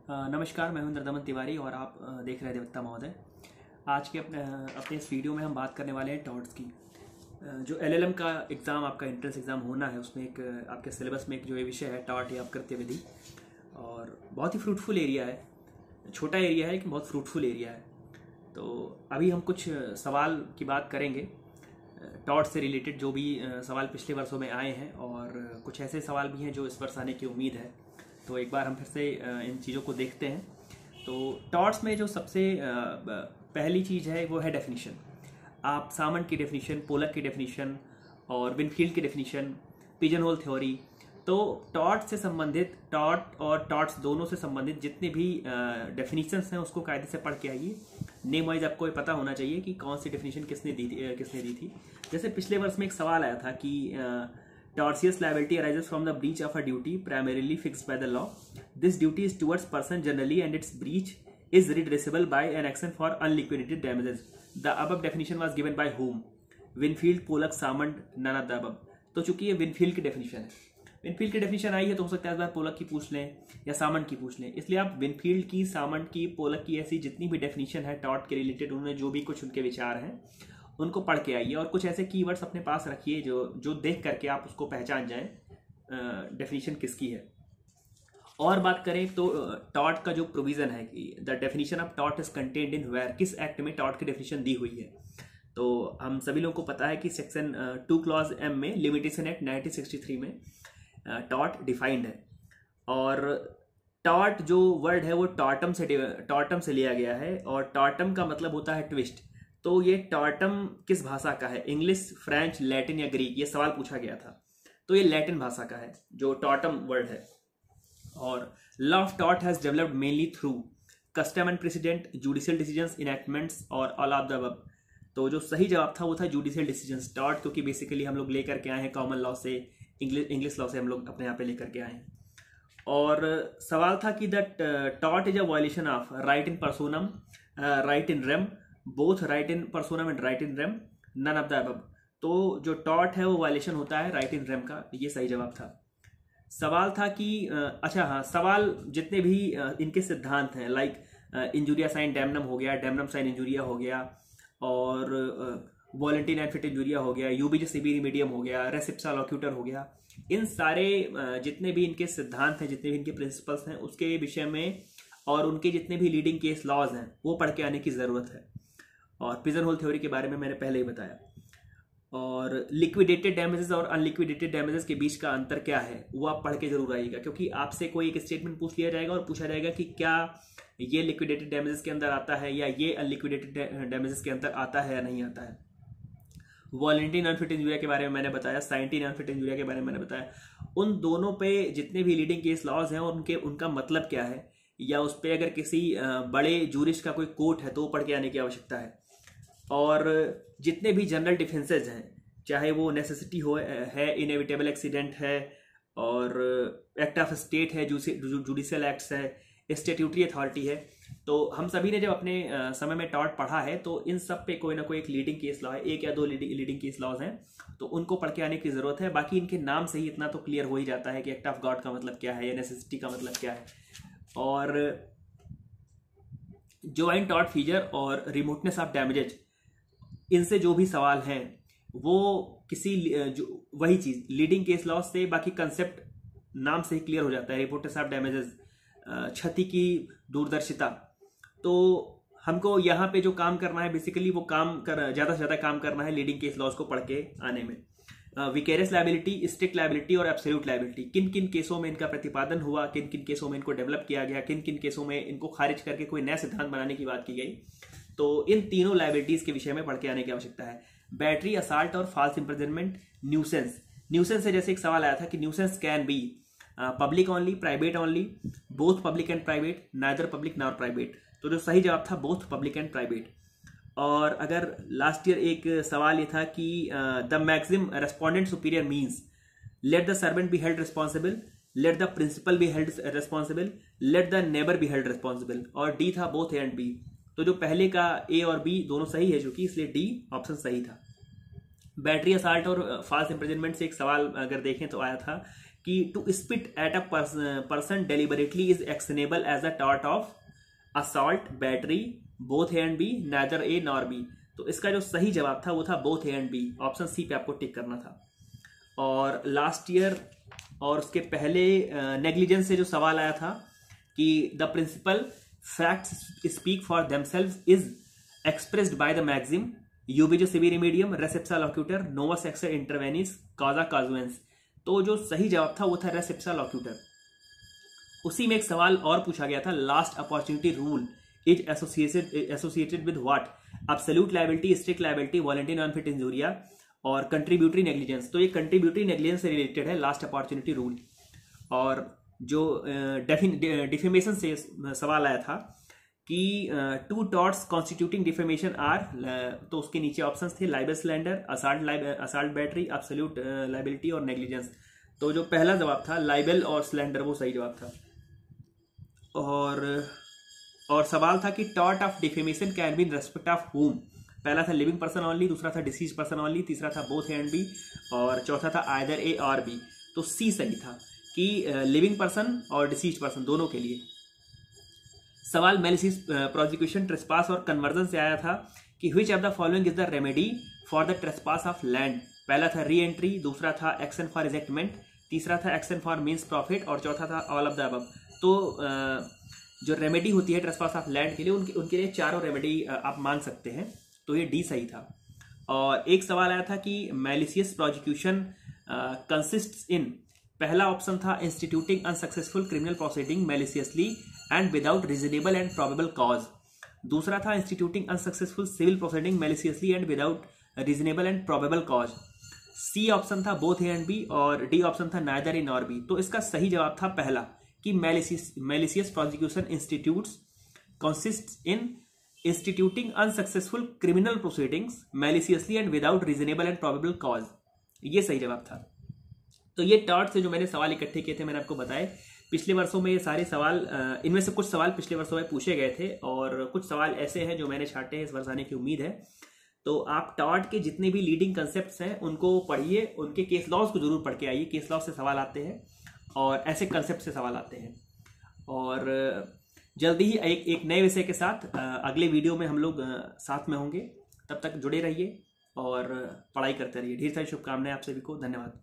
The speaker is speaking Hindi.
नमस्कार, मैं हूं इंद्रदमन तिवारी और आप देख रहे हैं अधिवक्ता महोदय। आज के अपने इस वीडियो में हम बात करने वाले हैं टॉर्ट्स की। जो एलएलएम का एग्ज़ाम, आपका एंट्रेंस एग्ज़ाम होना है, उसमें एक आपके सिलेबस में एक जो ये विषय है टॉर्ट या अपकृत्य विधि, और बहुत ही फ्रूटफुल एरिया है। छोटा एरिया है लेकिन बहुत फ्रूटफुल एरिया है। तो अभी हम कुछ सवाल की बात करेंगे टॉर्ट से रिलेटेड, जो भी सवाल पिछले वर्षों में आए हैं, और कुछ ऐसे सवाल भी हैं जो इस वर्ष आने की उम्मीद है। तो एक बार हम फिर से इन चीज़ों को देखते हैं। तो टॉर्ट्स में जो सबसे पहली चीज़ है वो है डेफिनेशन। आप सामंट की डेफिनेशन, पोलक की डेफिनेशन और विनफील्ड की डेफिनेशन, पिजन होल थ्योरी, तो टॉर्ट से संबंधित, टॉर्ट और टॉर्ट्स दोनों से संबंधित जितने भी डेफिनेशंस हैं उसको कायदे से पढ़ के आइए। नेम वाइज आपको ये पता होना चाहिए कि कौन सी डेफिनेशन किसने दी थी। जैसे पिछले वर्ष में एक सवाल आया था कि tortious liability arises from the breach of a duty primarily fixed by the law. This duty is towards person generally and its breach is redressable by an action for unliquidated damages. The above definition was given by whom? Winfield, Pollock, Samand, none of the above. तो चूंकि ये विनफील्ड की डेफिनेशन है, विनफील्ड की डेफिनेशन आई है तो हो सकता है इस बार पोलक की पूछ लें या सामंट की पूछ लें। इसलिए आप विनफील्ड की, सामंट की, पोलक की, ऐसी जितनी भी डेफिनेशन है टॉर्ट के रिलेटेड, उन्होंने जो भी कुछ उनके विचार हैं उनको पढ़ के आइए, और कुछ ऐसे कीवर्ड्स अपने पास रखिए जो देख करके आप उसको पहचान जाएं डेफिनेशन किसकी है। और बात करें तो टॉर्ट का जो प्रोविजन है कि the definition of tort is contained in where, किस एक्ट में टॉर्ट की डेफिनेशन दी हुई है। तो हम सभी लोगों को पता है कि सेक्शन 2 क्लॉज M में लिमिटेशन एक्ट 1963 में टॉर्ट डिफाइंड है। और टॉर्ट जो वर्ड है वो टॉर्टम से लिया गया है, और टॉर्टम का मतलब होता है ट्विस्ट। तो ये टॉर्टम किस भाषा का है? इंग्लिश, फ्रेंच, लैटिन या ग्रीक? ये सवाल पूछा गया था। तो ये लैटिन भाषा का है जो टॉर्टम वर्ड है। और law of tort has developed mainly through custom and precedent, judicial decisions, enactments और ऑल ऑफ द अबव। तो जो सही जवाब था वो था जुडिशियल डिसीजंस। टॉर्ट क्योंकि बेसिकली हम लोग लेकर के आए हैं कॉमन लॉ से, इंग्लिश लॉ से हम लोग अपने यहाँ पे लेकर के आए हैं। और सवाल था कि the tort is a violation of right in personam, right in rem, both right in personam and right in rem, none of the above. तो जो टॉर्ट है वो वायलेशन होता है राइट इन रेम का, ये सही जवाब था। सवाल था कि सवाल जितने भी इनके सिद्धांत हैं, लाइक इंजुरिया साइन डैमनम हो गया, डैमनम साइन इंजुरिया हो गया, और वॉलंटिन एंड फिट इंजुरिया हो गया, यूबीजे सिबी मीडियम हो गया, रेसिप्सा लॉक्यूटर हो गया, इन सारे जितने भी इनके सिद्धांत हैं, जितने भी इनके प्रिंसिपल्स हैं, उसके विषय में और उनके जितने भी लीडिंग केस लॉज हैं वो पढ़ के आने की ज़रूरत है। और पिजन होल थ्योरी के बारे में मैंने पहले ही बताया। और लिक्विडेटेड डैमेजेस और अनलिक्विडेटेड डैमेजेस के बीच का अंतर क्या है वो आप पढ़ के जरूर आइएगा, क्योंकि आपसे कोई एक स्टेटमेंट पूछ लिया जाएगा और पूछा जाएगा कि क्या ये लिक्विडेटेड डैमेजेस के अंदर आता है या ये अनलिक्विडेटेड डैमेजेस के अंदर आता है या नहीं आता है। वॉलंटिन अनफिट इंजुरिया के बारे में मैंने बताया, साइंटिन अनफिट इंजुरिया के बारे में मैंने बताया। उन दोनों पे जितने भी लीडिंग केस लॉज हैं और उनका मतलब क्या है, या उस पर अगर किसी बड़े जूरिस्ट का कोई कोर्ट है तो वो पढ़ के आने की आवश्यकता है। और जितने भी जनरल डिफेंसेज हैं, चाहे वो नेसेसिटी है, इनएविटेबल एक्सीडेंट है, और एक्ट ऑफ स्टेट है, जुडिशियल एक्ट्स है, स्टैट्यूटरी अथॉरिटी है, तो हम सभी ने जब अपने समय में टॉर्ट पढ़ा है तो इन सब पे कोई ना कोई एक लीडिंग केस लॉ है, एक या दो लीडिंग केस लॉज हैं, तो उनको पढ़ के आने की जरूरत है। बाकी इनके नाम से ही इतना तो क्लियर हो ही जाता है कि एक्ट ऑफ गॉड का मतलब क्या है या नेसेसिटी का मतलब क्या है। और ज्वाइंट टॉर्ट फीचर और रिमोटनेस ऑफ डैमेजेज, इनसे जो भी सवाल हैं वो किसी वही चीज लीडिंग केस लॉस से, बाकी कंसेप्ट नाम से ही क्लियर हो जाता है। रिमोटनेस ऑफ डैमेजेस, क्षति की दूरदर्शिता। तो हमको यहाँ पे जो काम करना है बेसिकली वो ज्यादा से ज्यादा काम करना है लीडिंग केस लॉस को पढ़ के आने में। विकेरियस लायबिलिटी, स्ट्रिक्ट लायबिलिटी और एब्सोल्यूट लायबिलिटी, किन किन केसों में इनका प्रतिपादन हुआ, किन किन केसों में इनको डेवलप किया गया, किन किन केसों में इनको खारिज करके कोई नया सिद्धांत बनाने की बात की गई। तो इन तीनों लायबिलिटीज के विषय में पढ़ के आने की आवश्यकता है। बैटरी, असाल्ट और फॉल्स इंप्रिजनमेंट, न्यूसेंस से जैसे एक सवाल आया था कि nuisance can be public only, private only, both public and private, neither public nor private. तो जो सही जवाब था बोथ पब्लिक एंड प्राइवेट। और अगर लास्ट ईयर एक सवाल ये था कि the maximum respondent superior means let the servant be held responsible, let the principal be held responsible, let the neighbour be held responsible, और डी था बोथ ए एंड बी। तो जो पहले का ए और बी दोनों सही है चूंकि, इसलिए डी ऑप्शन सही था। बैटरी असाल्ट और फॉल्स इंप्रिजनमेंट से एक सवाल अगर देखें तो आया था कि to spit at a person deliberately is actionable as a tort of assault battery both A and B neither A nor B. तो इसका जो सही जवाब था वो था both A and B, option C पे आपको टिक करना था। और लास्ट ईयर और उसके पहले नेग्लिजेंस से जो सवाल आया था कि the principle facts speak for themselves is expressed by the maxim यूबिजो सिविर मीडियम रेसेप्सा लॉक्यूटर नोवस एक्सर इंटरवेनिस कॉजा काजुएंस। तो जो सही जवाब था वो था रेसेप्सा लॉक्यूटर। उसी में एक सवाल और पूछा गया था, last opportunity rule is associated with what, absolute liability, strict liability, voluntary non fit injuria और कंट्रीब्यूटरी नेग्लिजेंस। तो ये कंट्रीब्यूटरी नेग्लिजेंस से रिलेटेड है लास्ट अपॉर्चुनिटी रूल। और जो डिफेमेशन से सवाल आया था कि two torts constituting defamation are, तो उसके नीचे ऑप्शंस थे libel slander, assault battery, absolute liability और नेग्लिजेंस। तो जो पहला जवाब था लाइबल और स्लैंडर वो सही जवाब था। और सवाल था कि tort of defamation can be in respect of हुम। पहला था लिविंग पर्सन ओनली, दूसरा था डिसीज पर्सन ओनली, तीसरा था बोथ ए एंड बी और चौथा था आइदर ए और बी। तो सी सही था कि लिविंग पर्सन और डिसीज पर्सन दोनों के लिए। सवाल मैलिशियस प्रोसिक्यूशन, ट्रेसपास और कन्वर्जन से आया था कि which of the following is the remedy for the trespass of land. पहला था री एंट्री, दूसरा था एक्शन फॉर रिजेक्टमेंट, तीसरा था एक्शन फॉर मीन्स प्रॉफिट और चौथा था ऑल ऑफ द अबव। तो जो रेमेडी होती है ट्रेसपास ऑफ लैंड के लिए उनके लिए चारों रेमेडी आप मांग सकते हैं। तो ये डी सही था। और एक सवाल आया था कि मैलिशियस प्रोसिक्यूशन कंसिस्ट्स इन, पहला ऑप्शन था instituting unsuccessful criminal proceeding maliciously and without reasonable and probable cause, दूसरा था instituting unsuccessful civil proceeding maliciously and without reasonable and probable cause, C option था बोथ ए एंड बी और डी ऑप्शन था नाइदर ए नॉर बी। तो इसका सही जवाब था पहला कि malicious prosecution institutes consists in instituting unsuccessful criminal proceedings maliciously and without reasonable and probable cause, ये सही जवाब था। तो ये टॉर्ट से जो मैंने सवाल इकट्ठे किए थे मैंने आपको बताए। पिछले वर्षों में ये सारे सवाल, इनमें से कुछ सवाल पिछले वर्षों में पूछे गए थे और कुछ सवाल ऐसे हैं जो मैंने छांटे हैं, इस वर्ष आने की उम्मीद है। तो आप टॉर्ट के जितने भी लीडिंग कंसेप्ट्स हैं उनको पढ़िए, उनके केस लॉज को जरूर पढ़ के आइए। केस लॉ से सवाल आते हैं और ऐसे कंसेप्ट से सवाल आते हैं। और जल्दी ही एक नए विषय के साथ अगले वीडियो में हम लोग साथ में होंगे। तब तक जुड़े रहिए और पढ़ाई करते रहिए। ढेर सारी शुभकामनाएं आप सभी को। धन्यवाद।